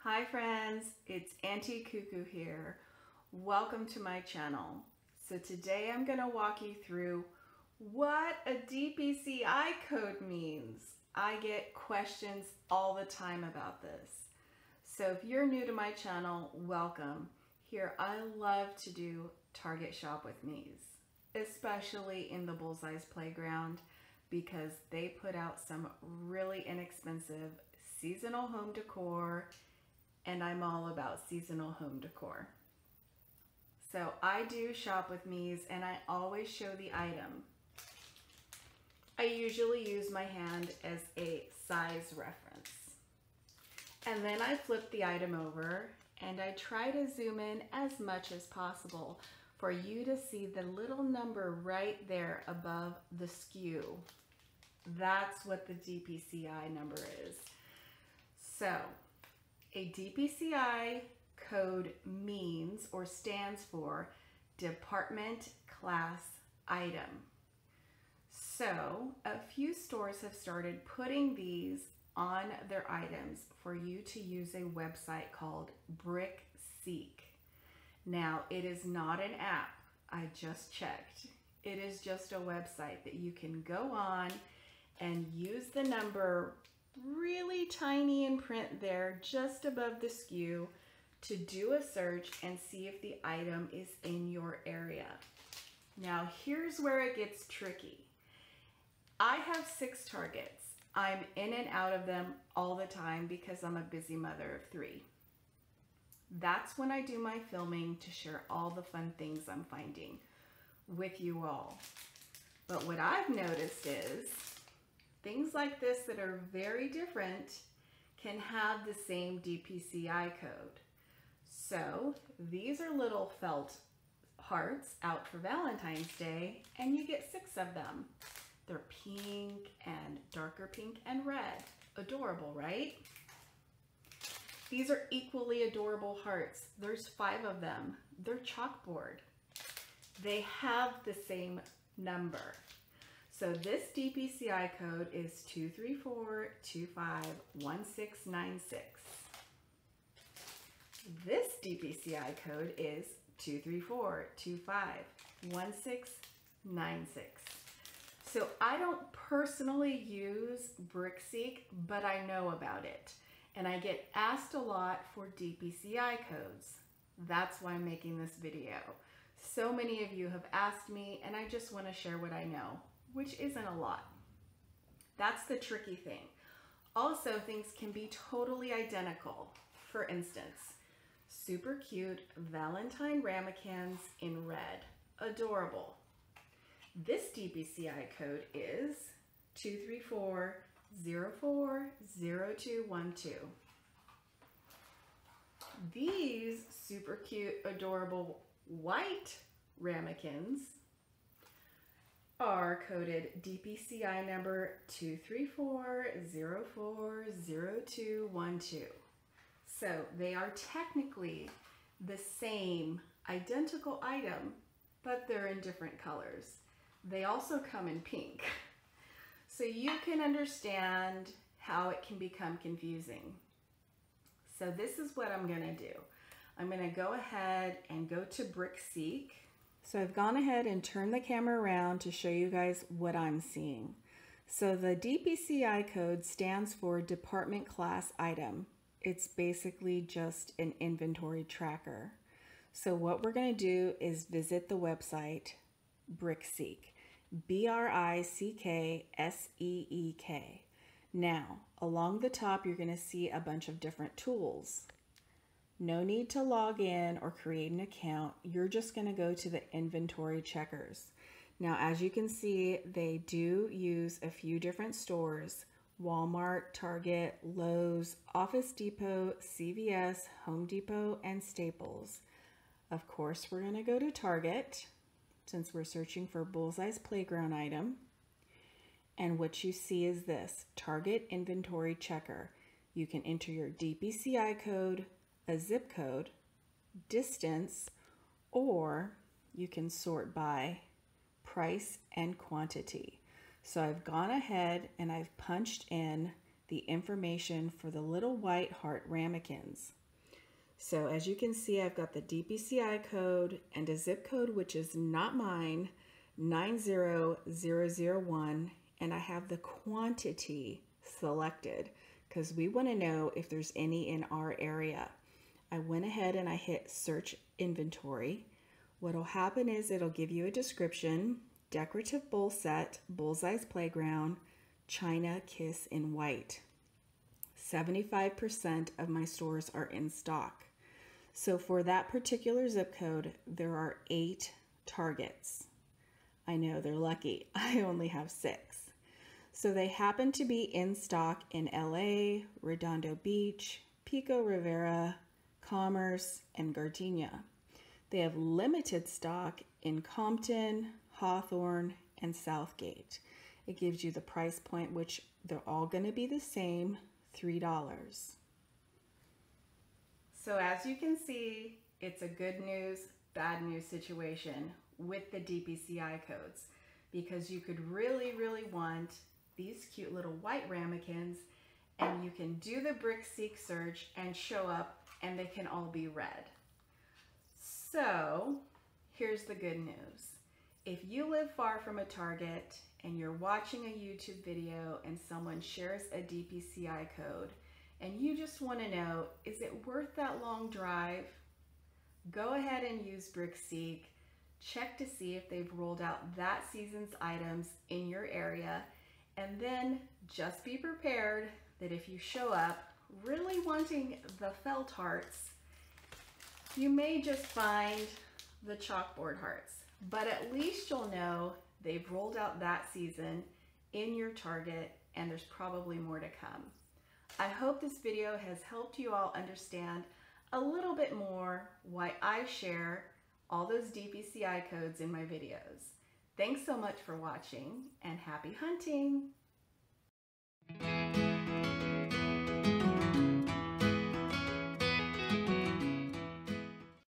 Hi friends, it's Auntie Cuckoo here. Welcome to my channel. So today I'm going to walk you through what a DPCI code means. I get questions all the time about this. So if you're new to my channel, welcome. Here I love to do Target shop with me's, especially in the Bullseye's Playground, because they put out some really inexpensive seasonal home decor, and I'm all about seasonal home decor. So I do shop with me's and I always show the item. I usually use my hand as a size reference. And then I flip the item over and I try to zoom in as much as possible for you to see the little number right there above the SKU. That's what the DPCI number is. So, a DPCI code means or stands for Department Class Item. So, a few stores have started putting these on their items for you to use a website called DPCI. Now, it is not an app. I just checked. It is just a website that you can go on and use the number really tiny in print there just above the SKU to do a search and see if the item is in your area. Now here's where it gets tricky. I have 6 Targets. I'm in and out of them all the time because I'm a busy mother of 3. That's when I do my filming to share all the fun things I'm finding with you all. But what I've noticed is things like this that are very different can have the same DPCI code. So these are little felt hearts out for Valentine's Day, and you get 6 of them. They're pink and darker pink and red. Adorable, right? These are equally adorable hearts. There's 5 of them. They're chalkboard. They have the same number. So this DPCI code is 234251696. This DPCI code is 234251696. So I don't personally use DPCI, but I know about it. And I get asked a lot for DPCI codes. That's why I'm making this video. So many of you have asked me, and I just want to share what I know, which isn't a lot. That's the tricky thing. Also, things can be totally identical. For instance, super cute Valentine ramekins in red. Adorable. This DPCI code is 234040212. These super cute, adorable white ramekins are coded DPCI number 234040212. So they are technically the same identical item, but they're in different colors. They also come in pink. So you can understand how it can become confusing. So this is what I'm gonna do. I'm gonna go ahead and go to DPCI. So I've gone ahead and turned the camera around to show you guys what I'm seeing. So the DPCI code stands for Department Class Item. It's basically just an inventory tracker. So what we're going to do is visit the website DPCI, BRICKSEEK. Now, along the top, you're going to see a bunch of different tools. No need to log in or create an account. You're just going to go to the inventory checkers. Now, as you can see, they do use a few different stores: Walmart, Target, Lowe's, Office Depot, CVS, Home Depot, and Staples. Of course, we're going to go to Target since we're searching for Bullseye's Playground item. And what you see is this, Target Inventory Checker. You can enter your DPCI code, a zip code, distance, or you can sort by price and quantity. So I've gone ahead and I've punched in the information for the little white heart ramekins. So as you can see, I've got the DPCI code and a zip code, which is not mine, 90001, and I have the quantity selected because we want to know if there's any in our area. I went ahead and I hit search inventory. What'll happen is it'll give you a description: decorative bowl set, Bullseye's Playground, China Kiss in white. 75% of my stores are in stock. So for that particular zip code, there are 8 targets. I know, they're lucky. I only have 6. So they happen to be in stock in LA, Redondo Beach, Pico Rivera, Commerce, and Gardenia. They have limited stock in Compton, Hawthorne, and Southgate. It gives you the price point, which they're all going to be the same, $3. So as you can see, it's a good news, bad news situation with the DPCI codes, because you could really, really want these cute little white ramekins, and you can do the BrickSeek search and show up and they can all be red. So here's the good news. If you live far from a Target and you're watching a YouTube video and someone shares a DPCI code and you just want to know, is it worth that long drive? Go ahead and use BrickSeek. Check to see if they've rolled out that season's items in your area, and then just be prepared that if you show up really wanting the felt hearts, you may just find the chalkboard hearts, but at least you'll know they've rolled out that season in your Target, and there's probably more to come. I hope this video has helped you all understand a little bit more why I share all those DPCI codes in my videos. Thanks so much for watching, and happy hunting!